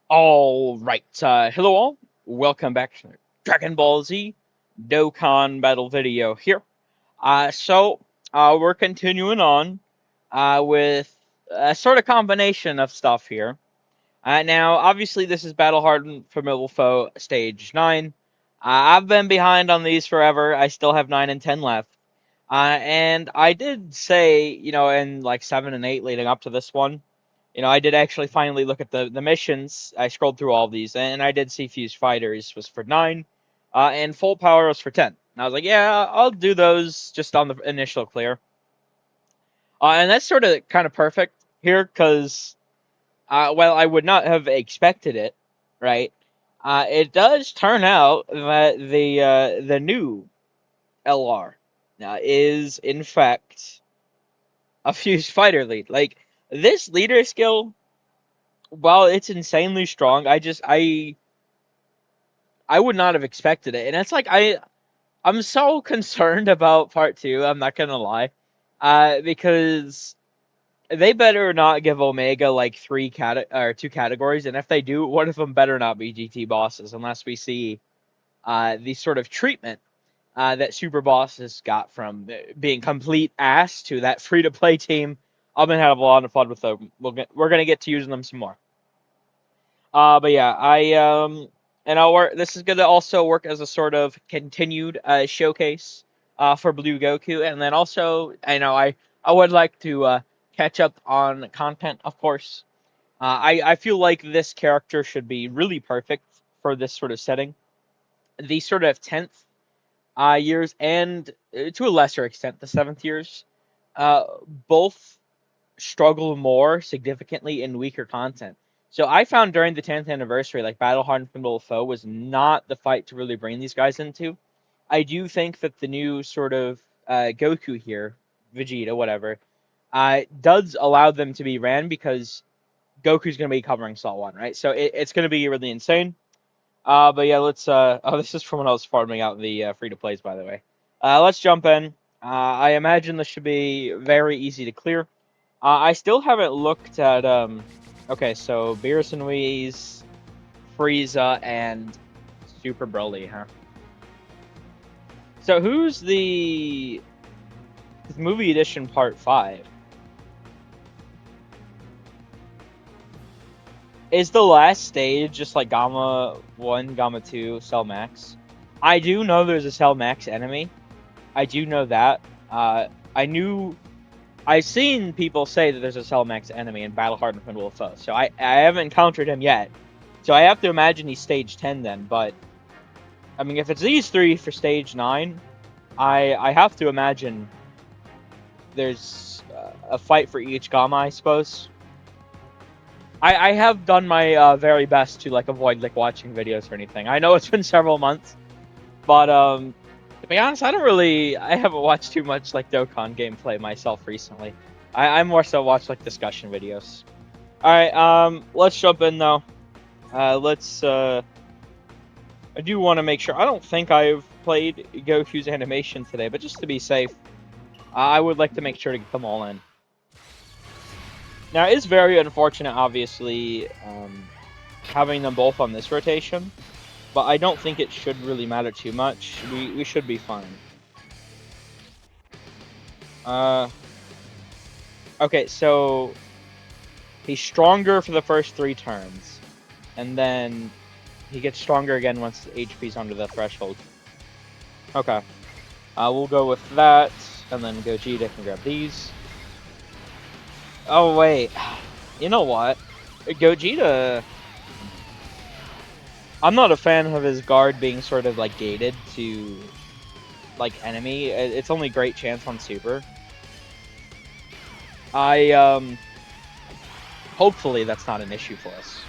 Alright, hello all, welcome back to the Dragon Ball Z Dokkan battle video here. We're continuing on with a sort of combination of stuff here. Now, obviously, this is Battle Hardened Formidable Foe Stage 9. I've been behind on these forever. I still have 9 and 10 left. And I did say, in like 7 and 8 leading up to this one, I did actually finally look at the missions. I scrolled through all of these, and I did see Fused Fighters was for 9, and Full Power was for 10. And I was like, yeah, I'll do those just on the initial clear. And that's sort of kind of perfect here, because, well, I would not have expected it, right? It does turn out that the new LR is, in fact, a Fused Fighter lead. Like, this leader skill, while it's insanely strong, I would not have expected it. And it's like I'm so concerned about part 2, I'm not gonna lie. Because they better not give Omega like two categories, and if they do, one of them better not be GT bosses unless we see the sort of treatment that Super Bosses got from being complete ass to that free to play team. I'm gonna have a lot of fun with them. We're gonna get to using them some more. But yeah, and I'll work. This is gonna also work as a sort of continued showcase for Blue Goku, and then also, I would like to catch up on content, of course. I feel like this character should be really perfect for this sort of setting. The sort of 10th years, and to a lesser extent the 7th years, uh, both struggle more significantly in weaker content. So I found during the 10th anniversary, like Battle Hardened Formidable Foe was not the fight to really bring these guys into. I do think that the new sort of Goku here, Vegeta, whatever, does allow them to be ran because Goku's going to be covering Slot 1, right? So it's going to be really insane. But yeah, let's. Oh, this is from when I was farming out the free to plays, by the way. Let's jump in. I imagine this should be very easy to clear. I still haven't looked at. Okay, so Beerus and Whis, Frieza, and Super Broly, huh? So who's the movie edition part 5? Is the last stage just like Gamma 1, Gamma 2, Cell Max? I do know there's a Cell Max enemy. I do know that. I've seen people say that there's a Cell Max enemy in Battle Hardened Formidable Foe, so I haven't encountered him yet. So I have to imagine he's stage 10 then, but I mean, if it's these 3 for stage 9, I have to imagine there's a fight for each Gamma, I suppose. I have done my very best to like avoid like watching videos or anything. I know it's been several months, but to be honest, I haven't watched too much like Dokkan gameplay myself recently. I more so watch like discussion videos. All right, let's jump in though. I do want to make sure. I don't think I've played Goku's animation today, but just to be safe, I would like to make sure to get them all in. Now, it's very unfortunate, obviously, having them both on this rotation, but I don't think it should really matter too much. We should be fine. Okay, so he's stronger for the first 3 turns, and then he gets stronger again once the HP's under the threshold. Okay, we'll go with that, and then Gogeta can grab these. Oh wait, you know what? Gogeta, I'm not a fan of his guard being sort of like gated to like enemy. It's only great chance on super. Hopefully that's not an issue for us.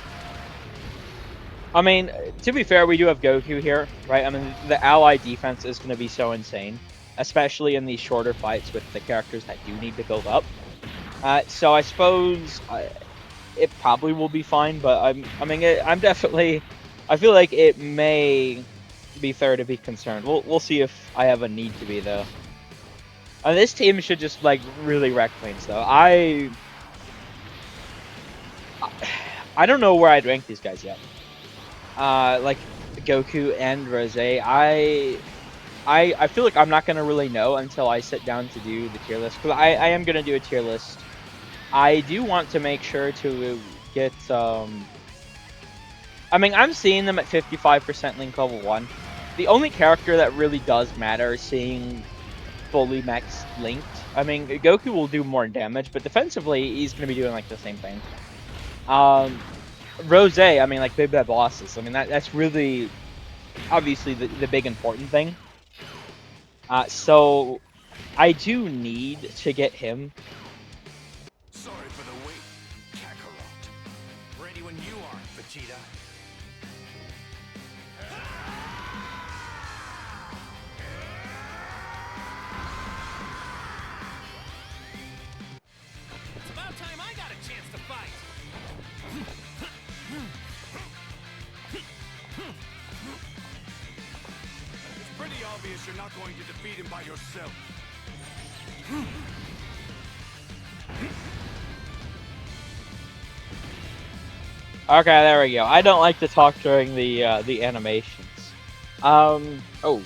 I mean, to be fair, we do have Goku here, right? I mean, the ally defense is going to be so insane, especially in these shorter fights with the characters that do need to build up. So I suppose it probably will be fine, but I'm definitely, I feel like it may be fair to be concerned. We'll see if I have a need to be though. This team should just like really wreck things though. I don't know where I'd rank these guys yet. Like Goku and Rose, I feel like I'm not gonna really know until I sit down to do the tier list, because I am gonna do a tier list. I do want to make sure to get I mean, I'm seeing them at 55% Link level 1. The only character that really does matter is seeing fully max linked. I mean, Goku will do more damage, but defensively, he's going to be doing like the same thing. Rose, I mean, like big bad bosses. I mean, that's really obviously the big important thing. So I do need to get him. Sorry for the wait, Kakarot. Ready when you are, Vegeta. It's about time I got a chance to fight. It's pretty obvious you're not going to defeat him by yourself. Okay, there we go. I don't like to talk during the animations. Oh,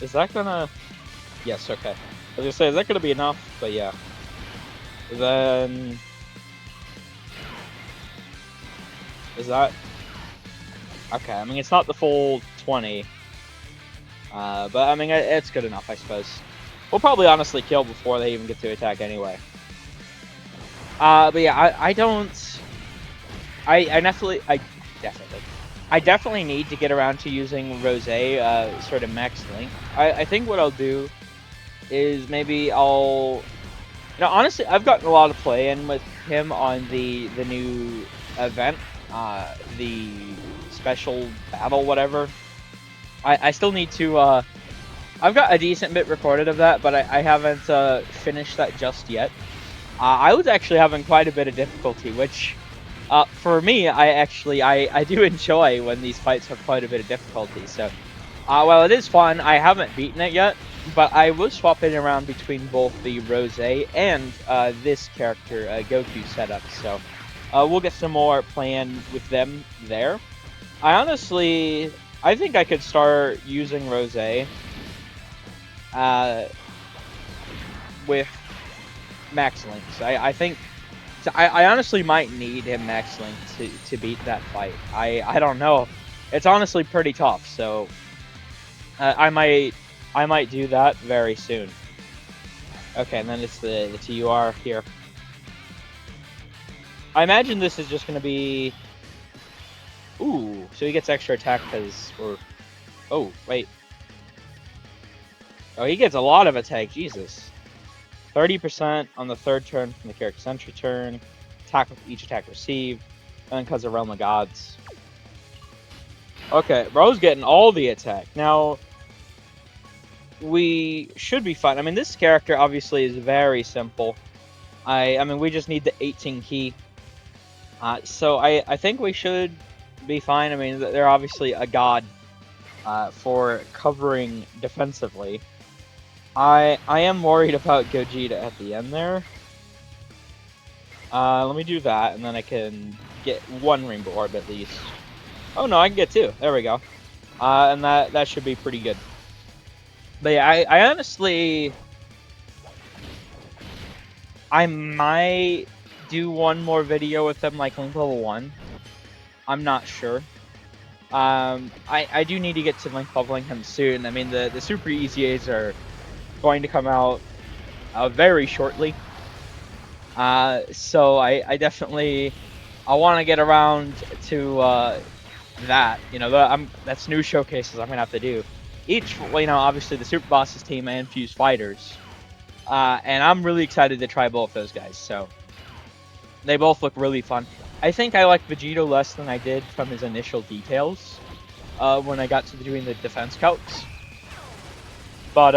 is that gonna? Yes, okay. I was gonna say, is that gonna be enough? But yeah. Then is that okay? I mean, it's not the full 20, but I mean, it's good enough, I suppose. We'll probably honestly kill before they even get to attack anyway. But yeah, I don't. I definitely need to get around to using Rose, sort of max link. I think what I'll do is maybe honestly, I've gotten a lot of play in with him on the new event, the special battle, whatever. I still need to, I've got a decent bit recorded of that, but I haven't finished that just yet. I was actually having quite a bit of difficulty, which for me, I do enjoy when these fights have quite a bit of difficulty. So, while it is fun, I haven't beaten it yet, but I was swapping around between both the Rose and this character, Goku setup. So, we'll get some more playing with them there. I think I could start using Rose with max links. I think. I honestly might need him max link to beat that fight. I don't know. It's honestly pretty tough, so I might do that very soon. Okay, and then it's the TUR here. I imagine this is just gonna be. Ooh, so he gets extra attack because we're. Oh wait. Oh, he gets a lot of attack. Jesus. 30% on the third turn from the character's entry turn. Attack with each attack received. And then because of Realm of Gods. Okay, bro's getting all the attack. Now, we should be fine. I mean, this character obviously is very simple. I mean, we just need the 18 key. So I think we should be fine. I mean, they're obviously a god for covering defensively. I am worried about Gogeta at the end there. Let me do that, and then I can get one Rainbow Orb at least. Oh no, I can get two. There we go. And that should be pretty good. But yeah, I honestly... I might do one more video with them, like Link level 1. I'm not sure. I do need to get to Link leveling him soon. I mean, the Super EZAs are going to come out very shortly. So I definitely want to get around to that. You know, that's new showcases I'm gonna have to do. Each, well, you know, obviously the Super Bosses team and Fuse Fighters, and I'm really excited to try both those guys. So they both look really fun. I think I like Vegeta less than I did from his initial details when I got to doing the defense calcs. But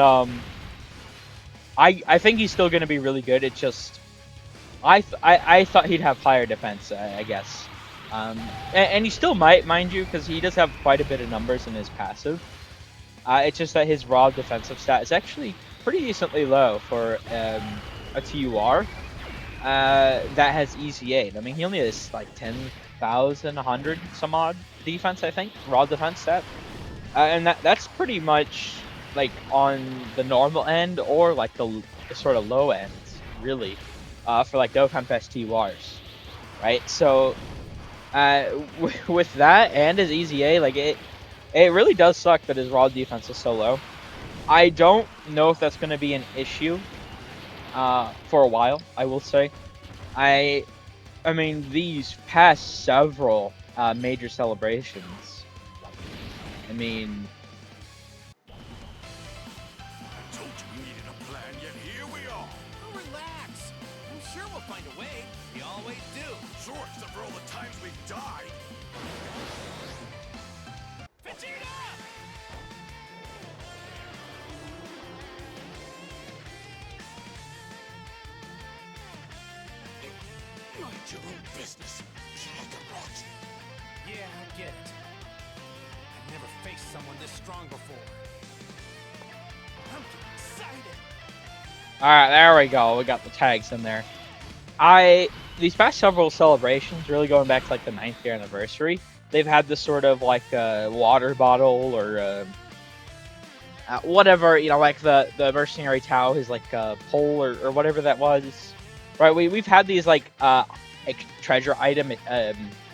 I think he's still going to be really good. It's just I thought he'd have higher defense, I guess. And he still might, mind you, because he does have quite a bit of numbers in his passive. It's just that his raw defensive stat is actually pretty decently low for a TUR. that has EZA. I mean, he only has like 10,000, 100 some odd defense, I think, raw defense stat. And that's pretty much like on the normal end or like the sort of low end, really, for like Dokkan Fest T-Wars, right? So with that and his EZA, like it really does suck that his raw defense is so low. I don't know if that's going to be an issue for a while, I will say. I I mean, these past several major celebrations, I mean, I told you we needed a plan, yet here we are. Oh, relax. I'm sure we'll find a way. We always do. Sure, except for all the times we've died. Vegeta! Mind your own business, counterpart. Yeah, I get it. I've never faced someone this strong before. I'm getting excited. all right, there we go. We got the tags in there. These past several celebrations, really going back to like the 9th year anniversary, they've had this sort of like water bottle or whatever, you know, like the mercenary Tao, his like pole or whatever that was, right? We've had these like treasure item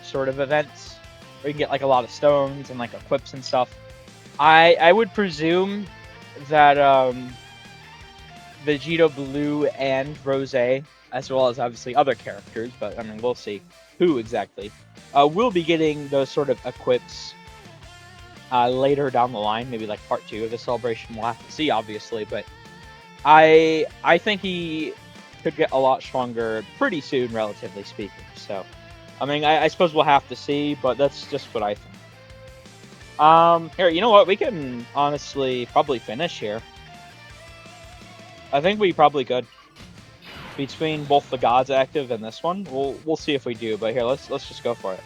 sort of events where you can get like a lot of stones and like equips and stuff. I would presume that Vegeta Blue and Rose, as well as obviously other characters, but I mean we'll see who exactly, will be getting those sort of equips later down the line, maybe like part 2 of the celebration. We'll have to see, obviously, but I think he could get a lot stronger pretty soon, relatively speaking. So, I mean, I suppose we'll have to see, but that's just what I think. Here, you know what? We can honestly probably finish here. I think we probably could. Between both the gods active and this one, we'll see if we do. But here, let's just go for it.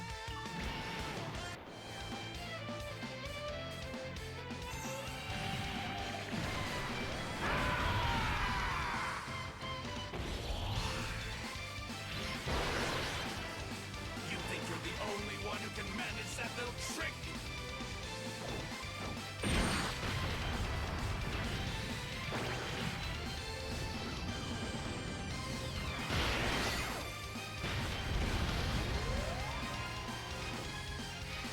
You think you're the only one who can manage that little trick?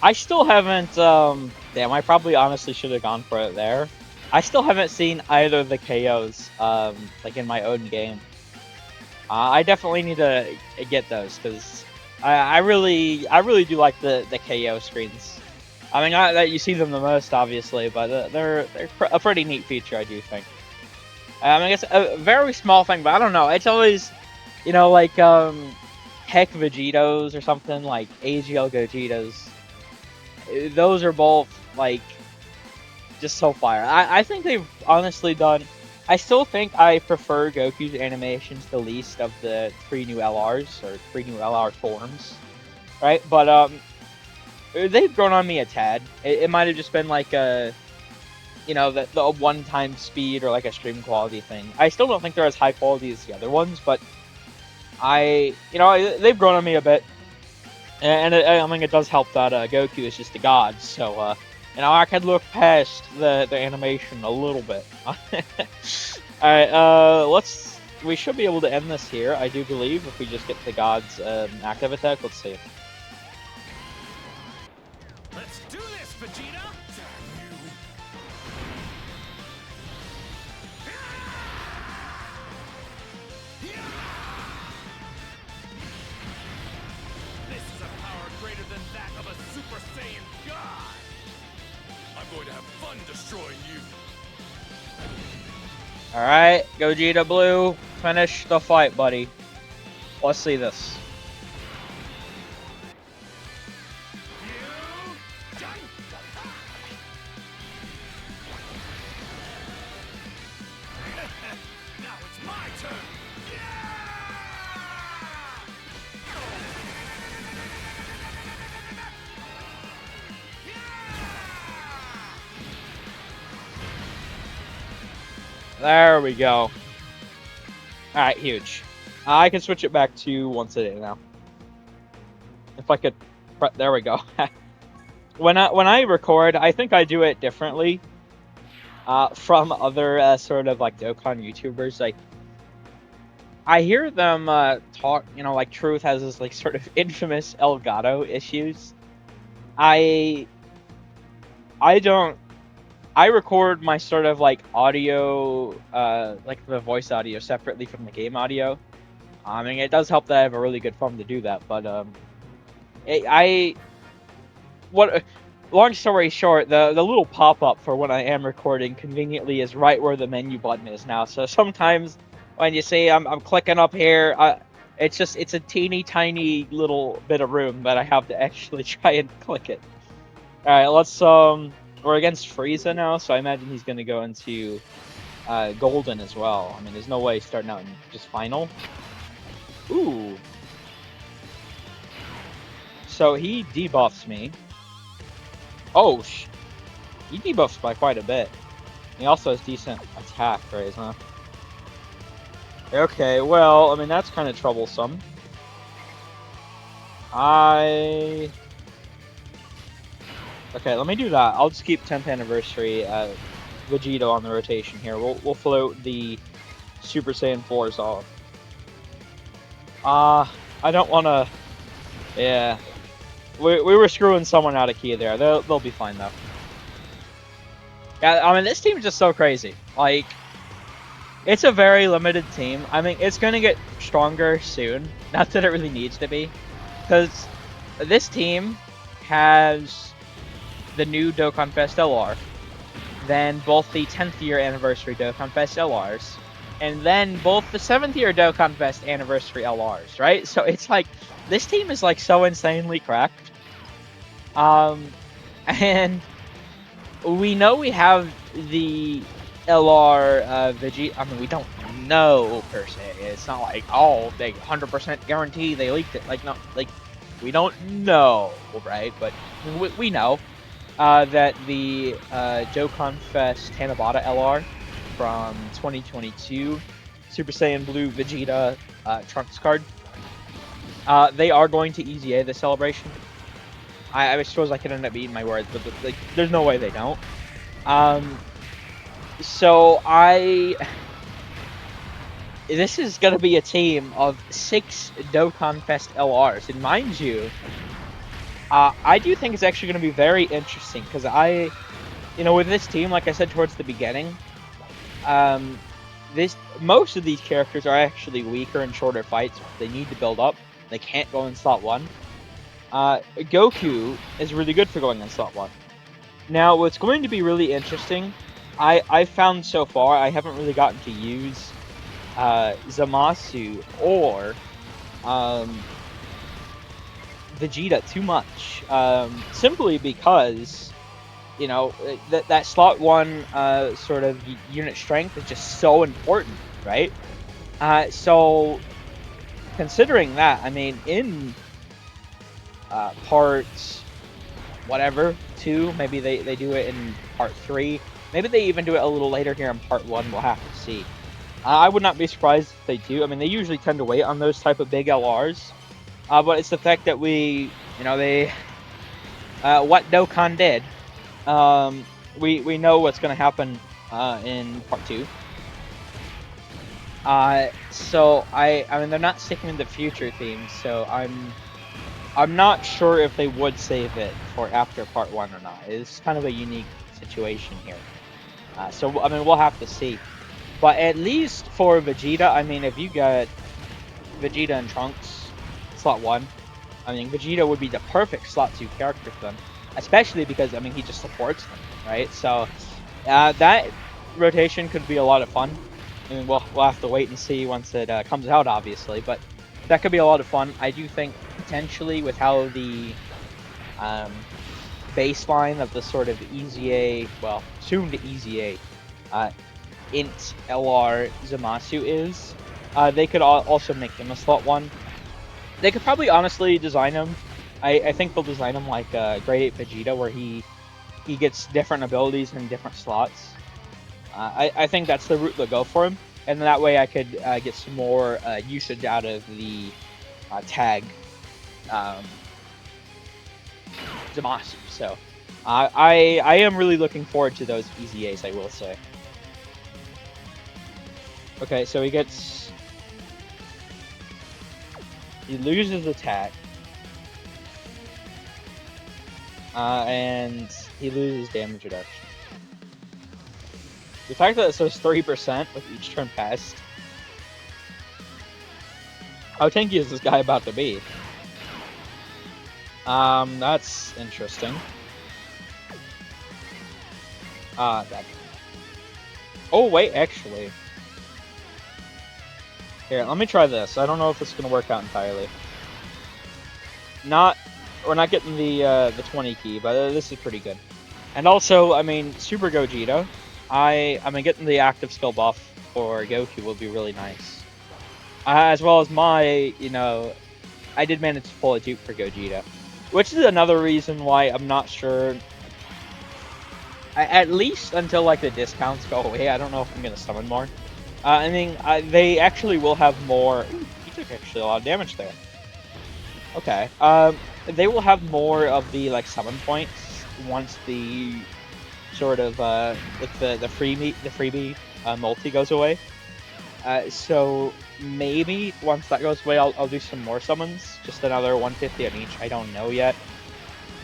I still haven't. Damn, I probably honestly should have gone for it there. I still haven't seen either of the KOs, like in my own game. I definitely need to get those because I really do like the KO screens. I mean, that you see them the most, obviously, but they're a pretty neat feature, I do think. I mean, it's a very small thing, but I don't know. It's always, you know, like Heck Vegetos or something like AGL Gogetos. Those are both like just so fire. I think they've honestly done. I still think I prefer Goku's animations the least of the 3 new LRs or 3 new LR forms, right? But they've grown on me a tad. It might have just been like a, you know, the one-time speed or like a stream quality thing. I still don't think they're as high quality as the other ones, but they've grown on me a bit. And I mean, it does help that Goku is just a god, so you know, I could look past the animation a little bit. All right, we should be able to end this here, I do believe, if we just get the god's active attack. Let's see. Let's do this, Vegeta! This is a power greater than that of a Super Saiyan God! I'm going to have fun destroying you! All right, Gogeta Blue, finish the fight, buddy. Let's see this. Now it's my turn! There we go. All right, huge. I can switch it back to once a day now. If I could, there we go. When I record, I think I do it differently from other sort of like Dokkan YouTubers. Like I hear them talk, like Truth has this like sort of infamous Elgato issues. I don't. I record my sort of like audio, like the voice audio separately from the game audio. I mean, it does help that I have a really good phone to do that, but what? Long story short, the little pop up for when I am recording conveniently is right where the menu button is now. So sometimes when you see I'm clicking up here, it's a teeny tiny little bit of room that I have to actually try and click it. All right, let's we're against Frieza now, so I imagine he's gonna go into Golden as well. I mean, there's no way he's starting out in just final. Ooh. So he debuffs me. Oh, he debuffs by quite a bit. He also has decent attack raise, huh? Okay, well, I mean, that's kind of troublesome. Okay, let me do that. I'll just keep 10th anniversary Vegeta on the rotation here. We'll float the Super Saiyan 4s off. I don't want to... Yeah. We were screwing someone out of key there. They'll be fine, though. Yeah, I mean, this team is just so crazy. Like, it's a very limited team. I mean, it's going to get stronger soon. Not that it really needs to be. Because this team has the new Dokkan Fest LR, then both the 10th year anniversary Dokkan Fest LRs, and then both the 7th year Dokkan Fest anniversary LRs, right? So it's like, this team is like so insanely cracked. And we know we have the LR Vegeta. I mean, we don't know per se. It's not like, oh, they 100% guarantee they leaked it. Like, no, like, we don't know, right? But we know that the Dokkan Fest Tanabata LR from 2022 Super Saiyan Blue Vegeta Trunks card, they are going to EZA the celebration. I suppose I could end up eating my words, but like, there's no way they don't. So this is going to be a team of 6 Dokkan Fest LRs, and mind you, I do think it's actually going to be very interesting, because with this team, like I said towards the beginning, most of these characters are actually weaker in shorter fights. They need to build up. They can't go in slot 1. Goku is really good for going in slot 1. Now, what's going to be really interesting, I've found so far, I haven't really gotten to use Zamasu or Vegeta too much, simply because, that slot 1 sort of unit strength is just so important, right? So, considering that, I mean, in part whatever 2, maybe they do it in part 3, maybe they even do it a little later here in part 1. We'll have to see. I would not be surprised if they do. I mean, they usually tend to wait on those type of big LRs, but it's the fact that they what Dokkan did, we know what's going to happen in part 2. So I mean, they're not sticking to the future themes, so I'm not sure if they would save it for after part 1 or not. It's kind of a unique situation here. So, I mean, we'll have to see. But at least for Vegeta, I mean, if you got Vegeta and Trunks, slot 1, I mean, Vegeta would be the perfect slot 2 character for them. Especially because, I mean, he just supports them, right? So, that rotation could be a lot of fun. I mean, we'll have to wait and see once it comes out, obviously. But that could be a lot of fun. I do think, potentially, with how the baseline of the sort of EZA, well, soon to EZA, int LR Zamasu is, they could also make him a slot 1. They could probably honestly design him. I think they'll design him like Grade 8 Vegeta, where he gets different abilities in different slots. I think that's the route they'll go for him. and that way I could get some more usage out of the tag Zamasu. So I am really looking forward to those EZAs, I will say. Okay, so he loses attack, and he loses damage reduction. The fact that it says 3% with each turn passed. How tanky is this guy about to be? That's interesting. That. Oh wait, actually. Here, let me try this. I don't know if this is gonna work out entirely. We're not getting the 20 key, but this is pretty good. And also, I mean, Super Gogeta. I mean, getting the active skill buff for Goku will be really nice. As well as my, I did manage to pull a dupe for Gogeta, which is another reason why I'm not sure. At least until like the discounts go away, I don't know if I'm gonna summon more. I mean, they actually will have more. Ooh, he took actually a lot of damage there. Okay. They will have more of the like summon points once the sort of with the freebie multi goes away. So maybe once that goes away, I'll do some more summons, just another 150 on each. I don't know yet.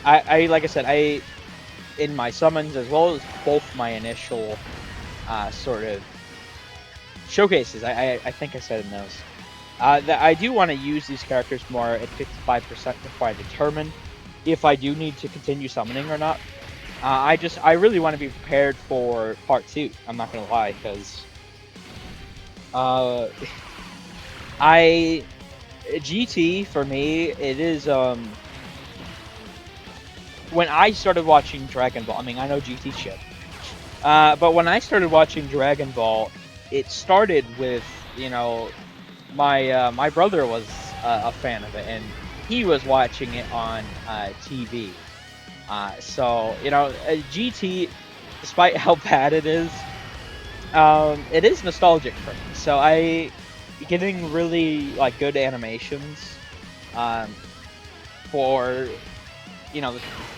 I like I said, in my summons as well as both my initial sort of showcases. I think I said in those that I do want to use these characters more at 55% before I determine if I do need to continue summoning or not. I really want to be prepared for part 2. I'm not gonna lie, because GT for me, it is when I started watching Dragon Ball. I mean, I know GT shit, but when I started watching Dragon Ball, it started with my brother was a fan of it, and he was watching it on TV. So GT, despite how bad it is nostalgic for me. So getting really like good animations for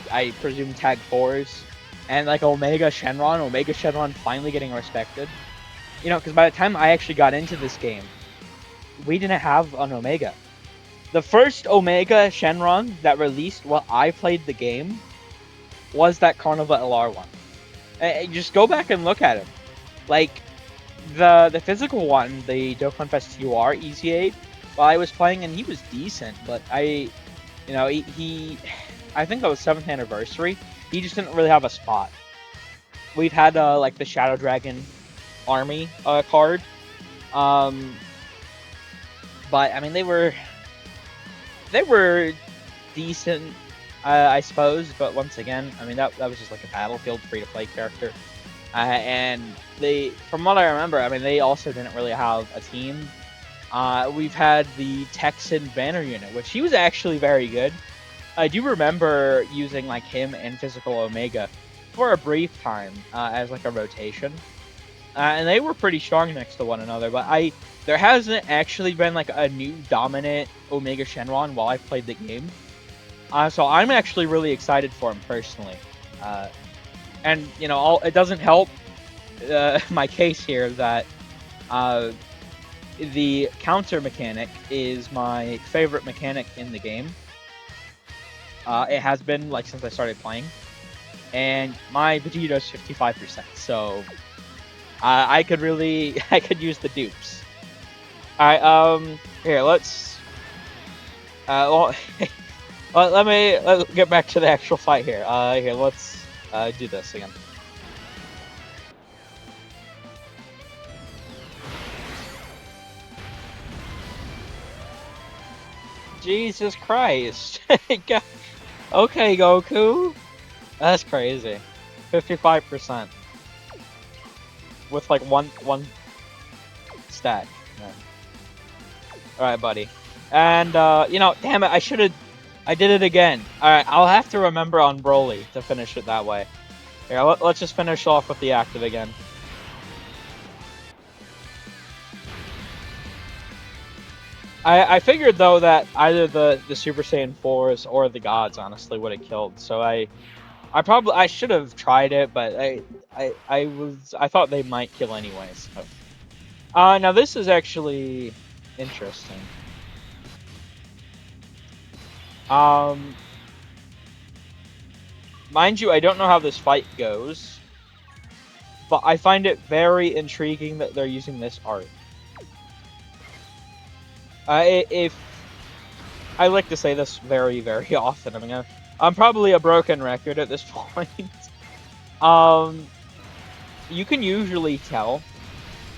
I presume Tag 4s and like Omega Shenron finally getting respected. Because by the time I actually got into this game, we didn't have an Omega. The first Omega Shenron that released while I played the game was that Carnival LR1. Just go back and look at him. Like, the physical one, the Dokkan Fest UR EZA, while I was playing, and he was decent, but I think that was 7th anniversary. He just didn't really have a spot. We've had like the Shadow Dragon army card, but I mean they were decent, I suppose. But once again, I mean that was just like a Battlefield free-to-play character, and from what I remember, I mean they also didn't really have a team. We've had the Texan banner unit, which he was actually very good. I do remember using like him and Physical Omega for a brief time as like a rotation, and they were pretty strong next to one another. But there hasn't actually been like a new dominant Omega Shenron while I've played the game, so I'm actually really excited for him personally. And it doesn't help my case here that the counter mechanic is my favorite mechanic in the game. It has been like since I started playing, and my Vegeta is 55%. So I could use the dupes. All right, here let's let's get back to the actual fight here. Here let's do this again. Jesus Christ. Okay, Goku. That's crazy. 55%. With like one stack. Yeah. Alright, buddy. And, damn it, I did it again. Alright, I'll have to remember on Broly to finish it that way. Here, let's just finish off with the active again. I figured though that either the Super Saiyan 4s or the gods honestly would have killed. So I should have tried it, but I thought they might kill anyway. So now this is actually interesting. Um, mind you, I don't know how this fight goes, but I find it very intriguing that they're using this art. If I like to say this very, very often. I mean, I'm probably a broken record at this point. um, you can usually tell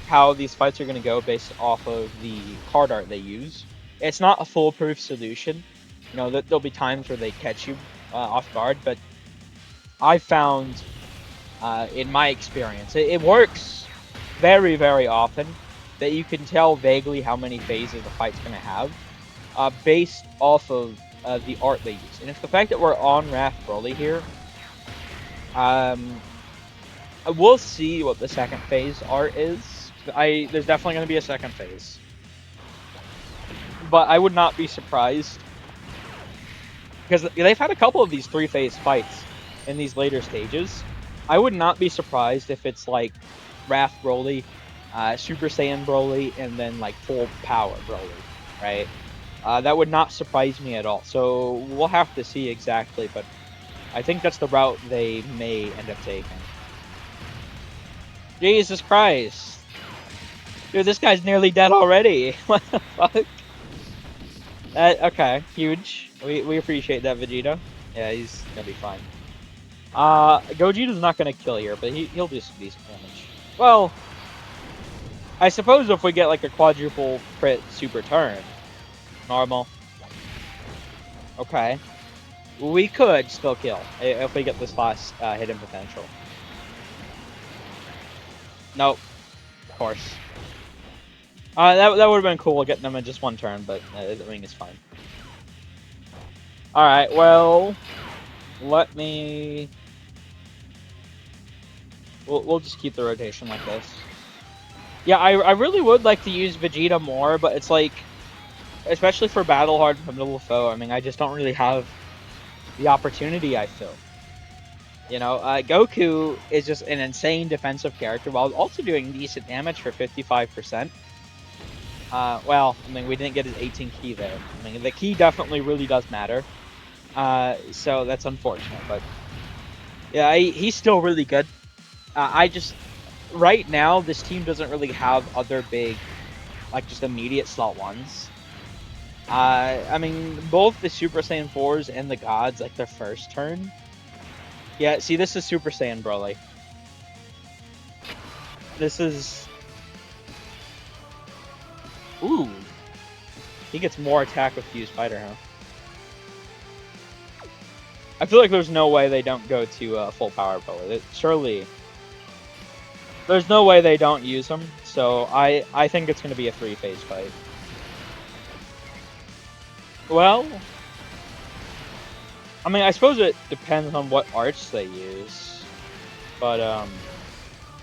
how these fights are going to go based off of the card art they use. It's not a foolproof solution. You know, that there'll be times where they catch you off guard, but I found, in my experience, it works very, very often that you can tell vaguely how many phases the fight's going to have based off of the art they use. And it's the fact that we're on Wrath Broly here. We'll see what the second phase art is. There's definitely going to be a second phase. But I would not be surprised. Because they've had a couple of these 3-phase fights in these later stages. I would not be surprised if it's like Wrath Broly, Super Saiyan Broly, and then like full power Broly, right? That would not surprise me at all. So we'll have to see exactly, but I think that's the route they may end up taking. Jesus Christ. Dude, this guy's nearly dead already. What the fuck? Okay, huge. We appreciate that, Vegeta. Yeah, he's gonna be fine. Gogeta's not gonna kill here, but he'll do some decent damage. Well, I suppose if we get like a quadruple crit super turn. Normal. Okay. We could still kill if we get this last hidden potential. Nope. Of course. That would have been cool getting them in just one turn, but I mean it's fine. All right. Well, let me. We'll just keep the rotation like this. Yeah, I really would like to use Vegeta more, but it's like, especially for battle hard middle foe. I mean, I just don't really have the opportunity. I feel. You know, Goku is just an insane defensive character while also doing decent damage for 55%. Well, I mean, we didn't get his 18 key there. I mean, the key definitely really does matter. So that's unfortunate, but yeah, he's still really good. I just, right now, this team doesn't really have other big, like, just immediate slot ones. I mean, both the Super Saiyan 4s and the Gods, like, their first turn. Yeah, see, this is Super Saiyan Broly. This is... Ooh. He gets more attack with Fused Fighter, huh? I feel like there's no way they don't go to full power Broly. Surely... There's no way they don't use him, so I think it's going to be a 3-phase fight. Well... I mean, I suppose it depends on what arts they use. But, I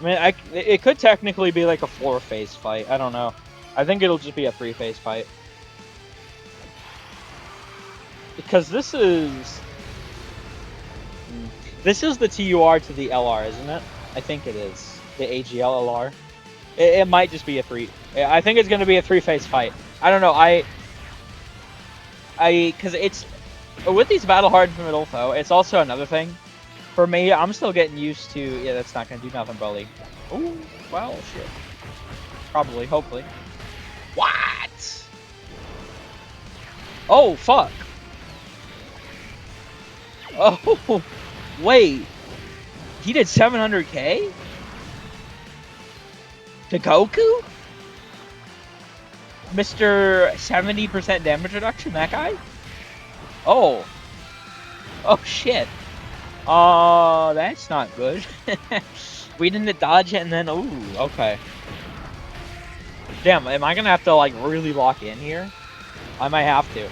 mean, it could technically be like a 4-phase fight. I don't know. I think it'll just be a 3-phase fight. Because this is... This is the TUR to the LR, isn't it? I think it is. The AGL LR. It might just be a 3... I think it's going to be a 3-phase fight. I don't know. Because it's... With these battle hard middle foe, it's also another thing. For me, I'm still getting used to... Yeah, that's not going to do nothing, Broly. Ooh, well, shit. Probably, hopefully. What? Oh, fuck. Oh, wait. He did 700k? To Goku? Mr. 70% damage reduction, that guy? Oh. Oh, shit. That's not good. We didn't dodge it and then... Ooh, okay. Damn, am I gonna have to, like, really lock in here? I might have to.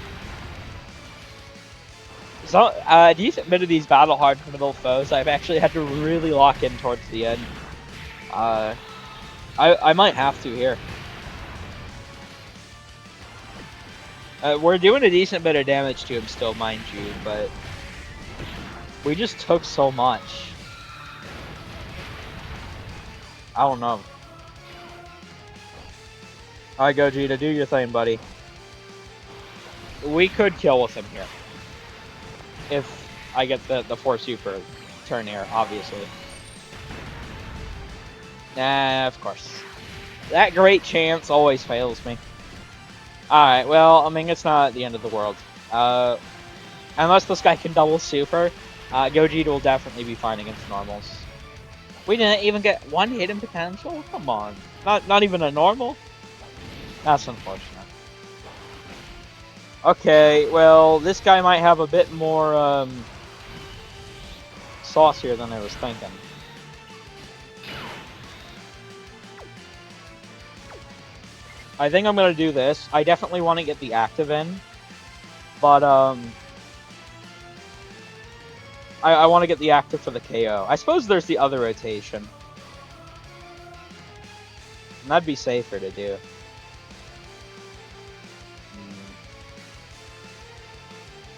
So, a decent bit of these battle hard middle foes, I've actually had to really lock in towards the end. I might have to here. We're doing a decent bit of damage to him still, mind you, but we just took so much. I don't know. Alright, Gogeta, do your thing, buddy. We could kill with him here. If I get the 4 super turn here, obviously. Nah, of course. That great chance always fails me. Alright, well, I mean, it's not the end of the world. Unless this guy can double super, Gogeta will definitely be fine against normals. We didn't even get one hidden potential? Come on. Not even a normal? That's unfortunate. Okay, well, this guy might have a bit more, sauce here than I was thinking. I think I'm gonna do this. I definitely want to get the active in, but I want to get the active for the KO. I suppose there's the other rotation. And that'd be safer to do.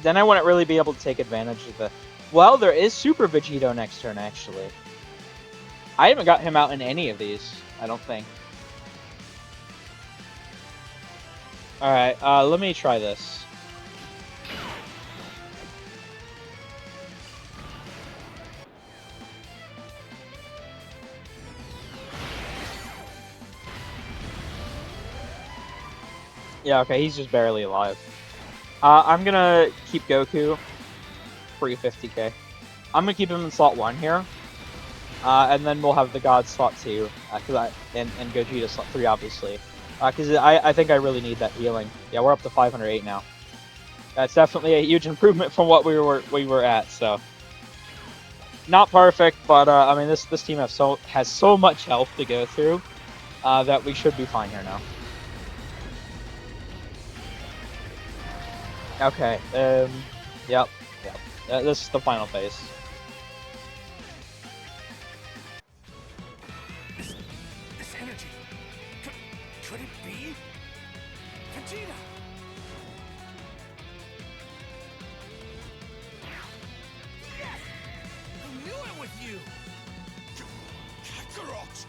Then I wouldn't really be able to take advantage of the... Well, there is Super Vegeta next turn, actually. I haven't got him out in any of these, I don't think. Alright, let me try this. Yeah, okay, he's just barely alive. I'm gonna keep Goku for 50k. I'm gonna keep him in slot 1 here. And then we'll have the God slot 2, and Gogeta slot 3, obviously. Because I think I really need that healing. Yeah, we're up to 508 now. That's definitely a huge improvement from what we were at, so... Not perfect, but I mean, this team has so much health to go through that we should be fine here now. Okay, yep. This is the final phase. This energy. Could it be Vegeta? Yes! I knew it was you. Kakarot.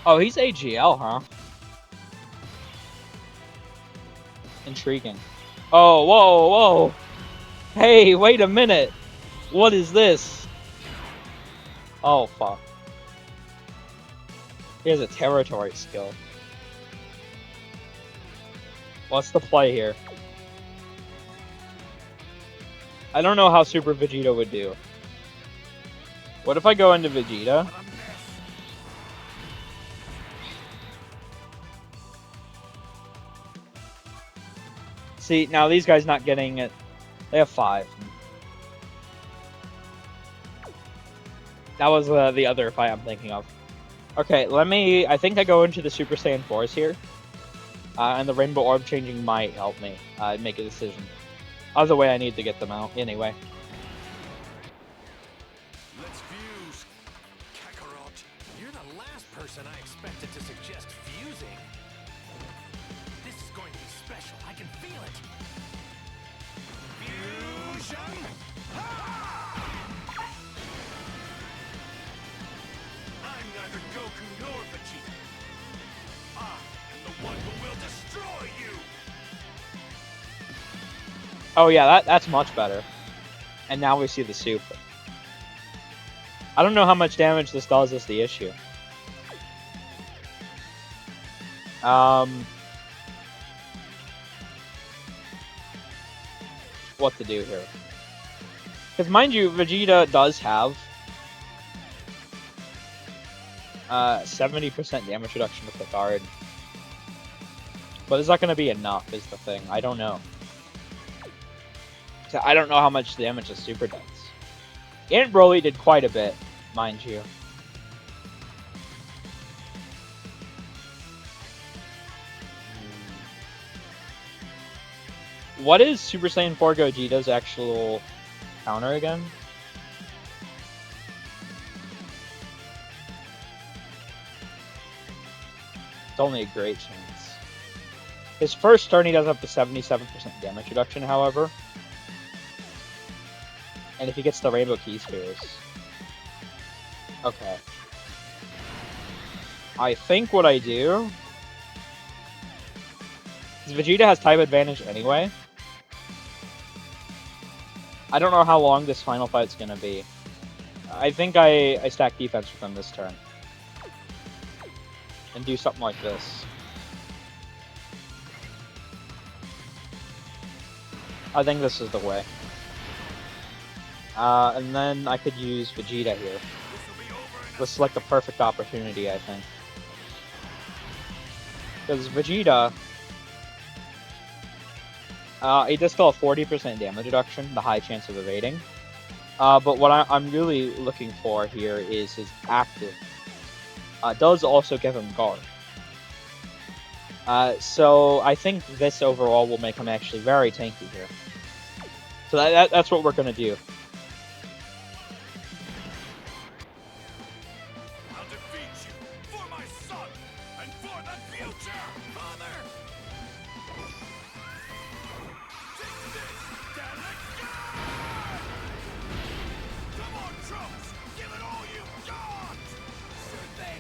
Oh, he's AGL, huh? Intriguing. Oh, whoa, whoa! Hey, wait a minute! What is this? Oh, fuck. He has a territory skill. What's the play here? I don't know how Super Vegeta would do. What if I go into Vegeta? See, now these guys not getting it. They have 5. That was the other fight I'm thinking of. Okay, I think I go into the Super Saiyan 4s here. And the Rainbow Orb changing might help me make a decision. Other way, I need to get them out anyway. Let's fuse. Kakarot, you're the last person I expected to suggest fusing. This is going to be special. I can feel it. Fusion! I'm neither Goku nor Vegeta. I am the one who will destroy you. Oh yeah, that's much better. And now we see the super. I don't know how much damage this does is the issue. What to do here? Because mind you, Vegeta does have 70% damage reduction with the guard. But is that going to be enough is the thing. I don't know. I don't know how much damage the super does. And Broly did quite a bit, mind you. What is Super Saiyan 4 Gogeta's actual counter again? It's only a great chance. His first turn, he does have the 77% damage reduction, however. And if he gets the Rainbow Key Spheres. Okay. I think what I do... Because Vegeta has type advantage anyway. I don't know how long this final fight's gonna be. I think I stack defense with him this turn. And do something like this. I think this is the way. And then I could use Vegeta here. This is like the perfect opportunity, I think. Because Vegeta... he does still have 40% damage reduction, the high chance of evading. But what I'm really looking for here is his active. Does also give him guard. So I think this overall will make him actually very tanky here. So that's what we're going to do. I'll defeat you for my son and for the future, Mother! Take this, Dokkan! Come on, Trunks! Give it all you got! Sure thing!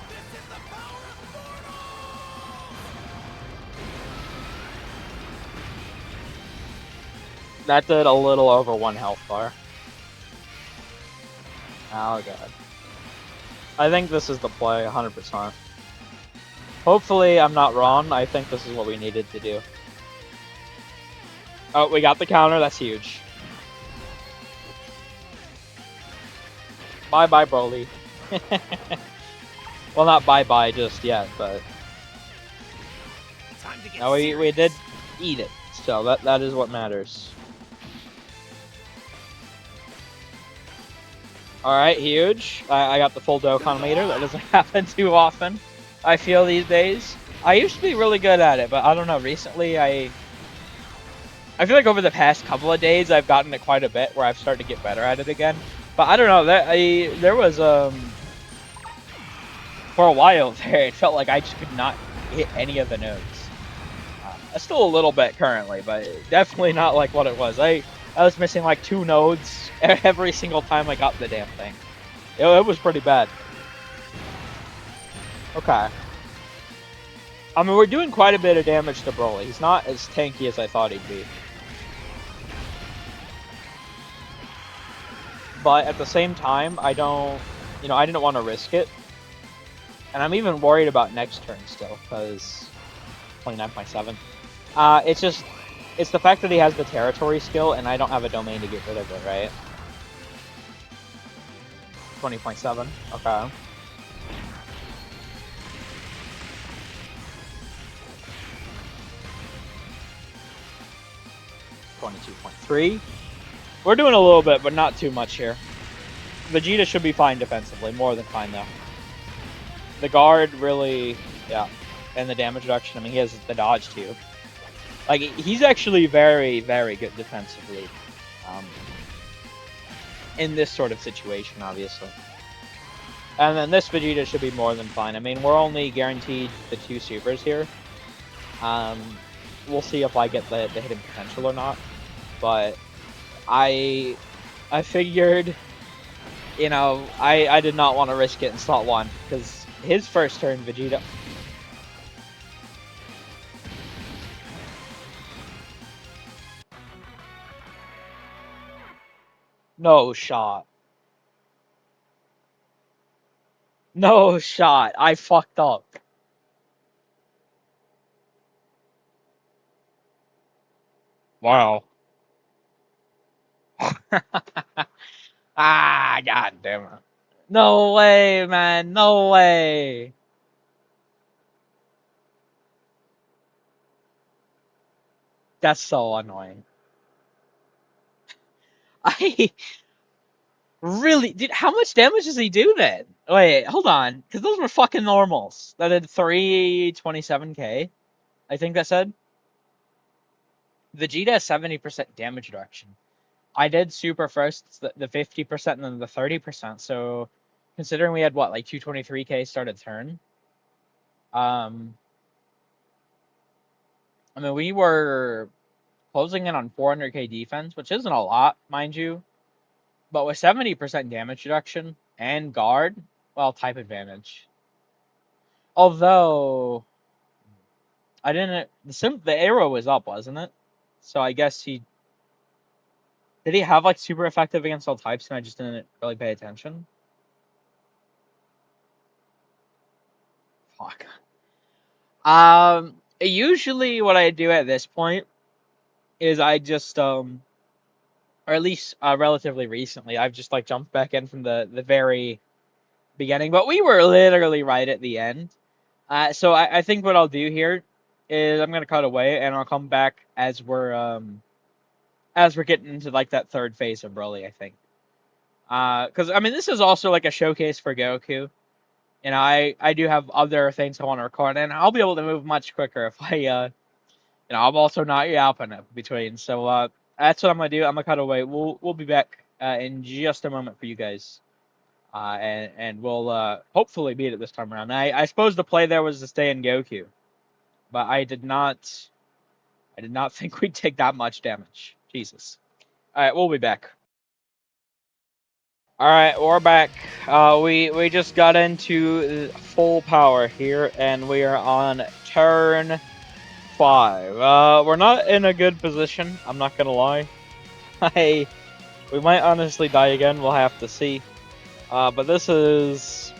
This is the power of mortals! That did a little over 1 health bar. Oh god. I think this is the play, 100%. Hopefully I'm not wrong. I think this is what we needed to do. Oh, we got the counter. That's huge. Bye-bye, Broly. Well, not bye-bye just yet, but... No, we did eat it. So that is what matters. Alright, huge. I got the full Dokkan meter. That doesn't happen too often, I feel, these days. I used to be really good at it, but I don't know. Recently, I feel like over the past couple of days, I've gotten it quite a bit where I've started to get better at it again. But I don't know. There was, for a while there, it felt like I just could not hit any of the nodes. Still a little bit currently, but definitely not like what it was. I was missing like 2 nodes every single time I got the damn thing. It was pretty bad. Okay. I mean, we're doing quite a bit of damage to Broly. He's not as tanky as I thought he'd be. But at the same time, I didn't want to risk it. And I'm even worried about next turn still, because 29.7. It's the fact that he has the territory skill, and I don't have a domain to get rid of it, right? 20.7, okay. $22.3. We're doing a little bit, but not too much here. Vegeta should be fine defensively, more than fine though. The guard really, yeah, and the damage reduction. I mean, he has the dodge too. Like, he's actually very, very good defensively. In this sort of situation, obviously. And then this Vegeta should be more than fine. I mean, we're only guaranteed the 2 supers here. We'll see if I get the hidden potential or not. But I figured, I did not want to risk it in slot 1. Because his first turn, Vegeta... No shot. No shot. I fucked up. Wow. Ah, god damn it. No way, man. No way. That's so annoying. I really... Dude, how much damage does he do then? Wait, hold on. Because those were fucking normals. That did 327k. I think that said. Vegeta has 70% damage reduction. I did super first, the 50% and then the 30%. So, considering we had, what, like 223k started turn? Um, I mean, we were closing in on 400k defense, which isn't a lot, mind you, but with 70% damage reduction and guard, well, type advantage. Although I didn't, the arrow was up, wasn't it? So I guess did he have like super effective against all types, and I just didn't really pay attention. Fuck. Usually what I do at this point is I just or at least relatively recently, I've just like jumped back in from the very beginning, but we were literally right at the end. So I think what I'll do here is I'm gonna cut away and I'll come back as we're getting into like that third phase of Broly, I think. Because I mean this is also like a showcase for Goku. You know, I do have other things I want to record, and I'll be able to move much quicker if I'm also not yapping in between. So that's what I'm gonna do. I'm gonna cut away. We'll be back in just a moment for you guys. And we'll hopefully beat it this time around. I suppose the play there was to stay in Goku, but I did not think we'd take that much damage. Jesus. All right, we'll be back. All right, we're back. We just got into full power here, and we are on turn 5. We're not in a good position. I'm not gonna lie. We might honestly die again. We'll have to see. But this is.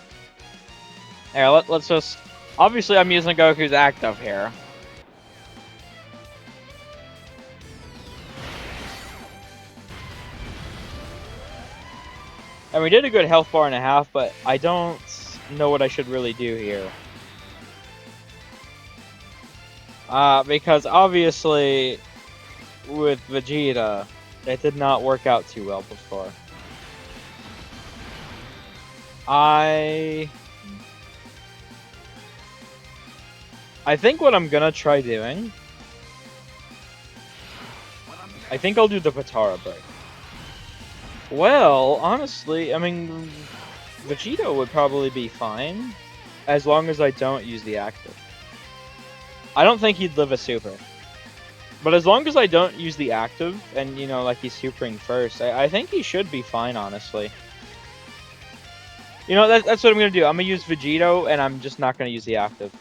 Here, let's just. Obviously, I'm using Goku's active here. And we did a good health bar and a half, but I don't know what I should really do here. Because obviously, with Vegeta, it did not work out too well before. I think what I'm gonna try doing, I think I'll do the Patara break. Well, honestly, I mean, Vegeta would probably be fine, as long as I don't use the active. I don't think he'd live a super. But as long as I don't use the active, and, like he's supering first, I think he should be fine, honestly. That's what I'm gonna do. I'm gonna use Vegito, and I'm just not gonna use the active.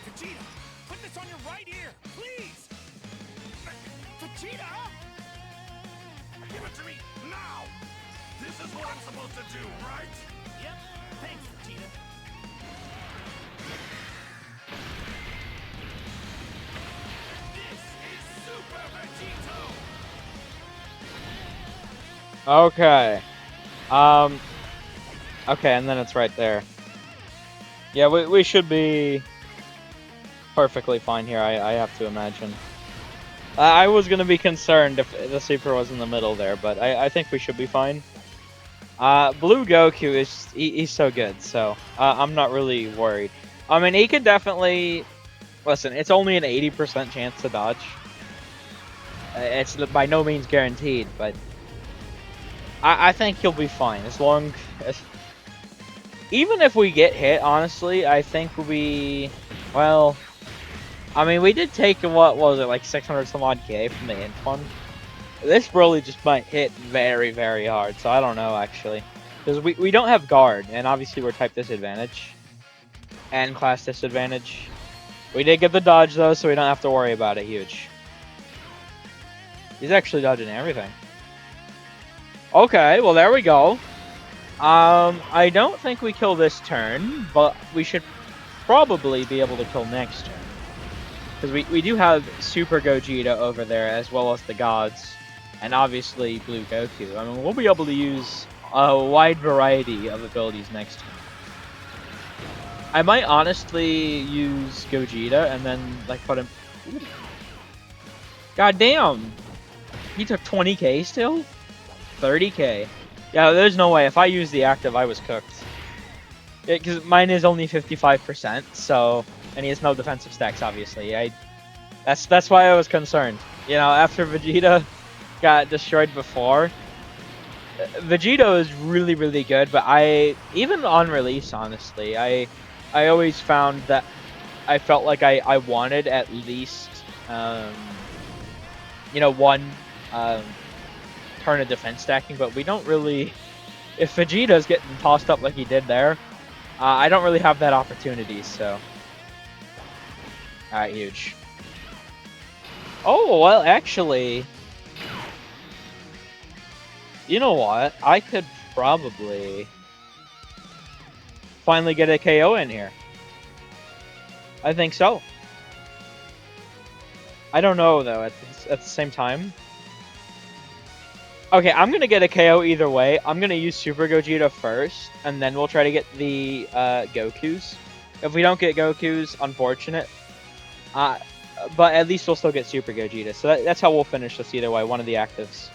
Vegeta, put this on your right ear, please! Vegeta! Give it to me now! This is what I'm supposed to do, right? Yep, thanks, Vegeta. This is Super Vegito! Okay. Okay, and then it's right there. Yeah, we should be perfectly fine here, I have to imagine. I was going to be concerned if the super was in the middle there, but I think we should be fine. Blue Goku he's so good, so I'm not really worried. I mean, he could definitely... Listen, it's only an 80% chance to dodge. It's by no means guaranteed, but I think he'll be fine as long as... Even if we get hit, honestly, I think well, I mean, we did take, what was it, like 600 some odd K from the int one. This Broly just might hit very, very hard, so I don't know, actually. Because we don't have guard, and obviously we're type disadvantage. And class disadvantage. We did get the dodge, though, so we don't have to worry about it huge. He's actually dodging everything. Okay, well, there we go. I don't think we kill this turn, but we should probably be able to kill next turn. Because we do have Super Gogeta over there, as well as the gods, and obviously Blue Goku. I mean, we'll be able to use a wide variety of abilities next turn. I might honestly use Gogeta and then, like, put him... Ooh. God damn! He took 20k still? 30k. Yeah, there's no way. If I use the active, I was cooked. Because mine is only 55%, so... And he has no defensive stacks, obviously. That's why I was concerned. After Vegeta got destroyed before, Vegeta is really, really good, but even on release, honestly, I always found that I felt like I wanted at least, one um, turn of defense stacking, but we don't really. If Vegeta's getting tossed up like he did there, I don't really have that opportunity. So, alright, huge. Oh well, actually, you know what? I could probably finally get a KO in here. I think so. I don't know though. At the same time. Okay, I'm gonna get a KO either way. I'm gonna use Super Gogeta first, and then we'll try to get the Gokus. If we don't get Gokus, unfortunate. But at least we'll still get Super Gogeta. So that's how we'll finish this either way. One of the actives.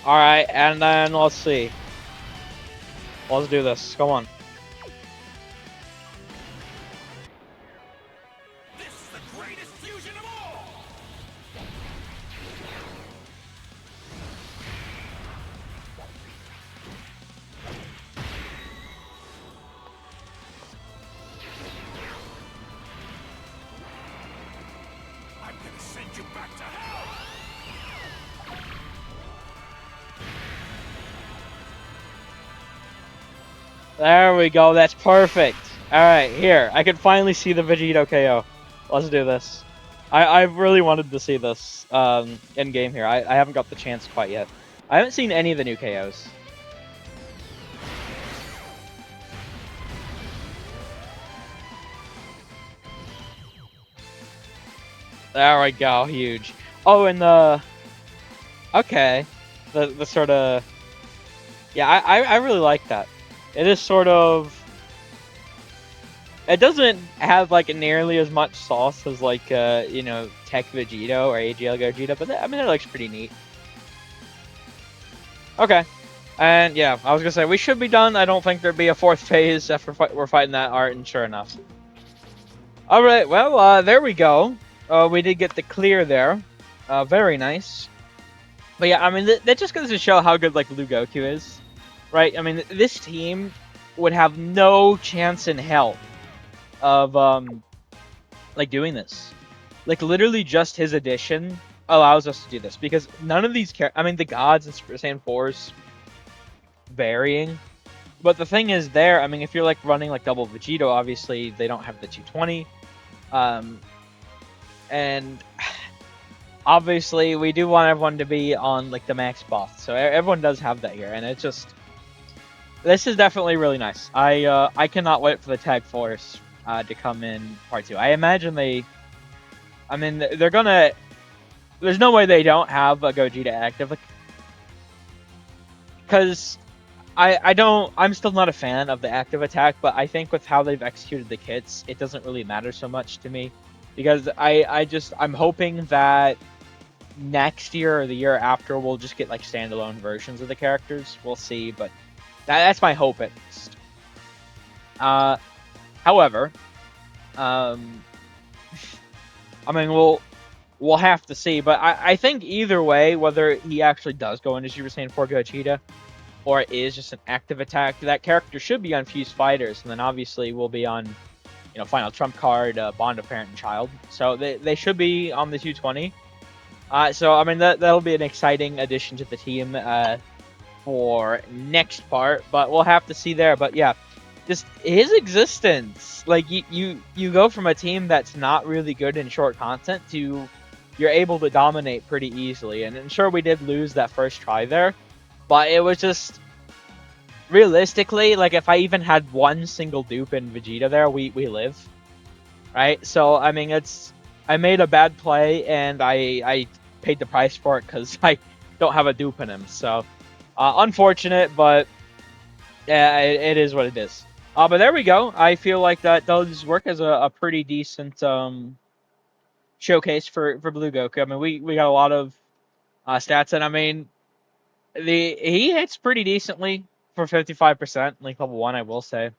Alright, and then let's see. Let's do this. Come on. This is the greatest fusion of all! I'm gonna send you back to hell! There we go. That's perfect. Alright, here. I can finally see the Vegeta KO. Let's do this. I really wanted to see this in game here. I haven't got the chance quite yet. I haven't seen any of the new KOs. There we go. Huge. Oh, and the... Okay. The sort of... Yeah, I really like that. It is sort of... It doesn't have like nearly as much sauce as like Tech Vegeta or AGL Gogeta, but I mean it looks pretty neat. Okay, and yeah, I was gonna say we should be done. I don't think there'd be a fourth phase after we're fighting that art, and sure enough. All right, well there we go. We did get the clear there. Very nice. But yeah, I mean that just goes to show how good like Blue Goku is, right? I mean this team would have no chance in hell of like doing this. Like literally just his addition allows us to do this because none of these I mean the gods and Super Saiyan 4's varying. But the thing is there, I mean if you're like running like double Vegeta, obviously they don't have the 220. And obviously we do want everyone to be on like the max buff. So everyone does have that here, and it's just this is definitely really nice. I cannot wait for the Tag Force to come in part 2. I imagine I mean, they're gonna... There's no way they don't have a Gogeta active. Because I'm still not a fan of the active attack, but I think with how they've executed the kits, it doesn't really matter so much to me. Because I'm hoping that next year or the year after we'll just get like standalone versions of the characters. We'll see, but that's my hope at least. However, I mean we'll have to see, but I think either way, whether he actually does go into Super Saiyan 4 Gogeta or it is just an active attack, that character should be on Fused Fighters, and then obviously we'll be on Final Trump Card, Bond of Parent and Child, so they should be on the 220. So I mean that'll be an exciting addition to the team for next part, but we'll have to see there. But yeah, just his existence, like you go from a team that's not really good in short content to you're able to dominate pretty easily. And sure, we did lose that first try there, but it was just realistically, like if I even had one single dupe in Vegeta there, we live, right? So I mean, I made a bad play and I paid the price for it because I don't have a dupe in him. So unfortunate, but yeah, it is what it is. But there we go. I feel like that does work as a pretty decent showcase for Blue Goku. I mean, we got a lot of stats, and I mean, he hits pretty decently for 55%, like level 1, I will say.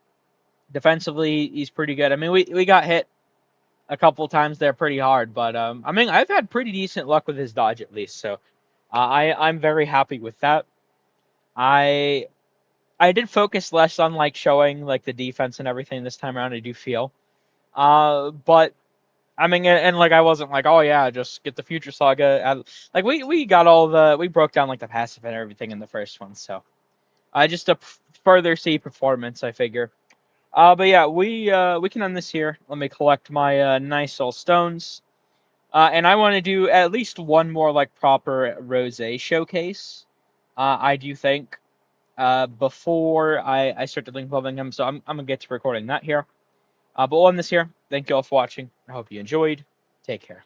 Defensively, he's pretty good. I mean, we got hit a couple times there pretty hard, but I mean, I've had pretty decent luck with his dodge at least, so I'm very happy with that. I I did focus less on like showing like the defense and everything this time around. I do feel, but I mean, and like I wasn't like, oh yeah, just get the Future Saga. Like we got all we broke down like the passive and everything in the first one, so I just to further see performance, I figure. But yeah, we can end this here. Let me collect my nice old stones. And I want to do at least one more like proper rose showcase. I do think before I start to link building him, so I'm gonna get to recording that here. But we'll end this here. Thank you all for watching. I hope you enjoyed. Take care.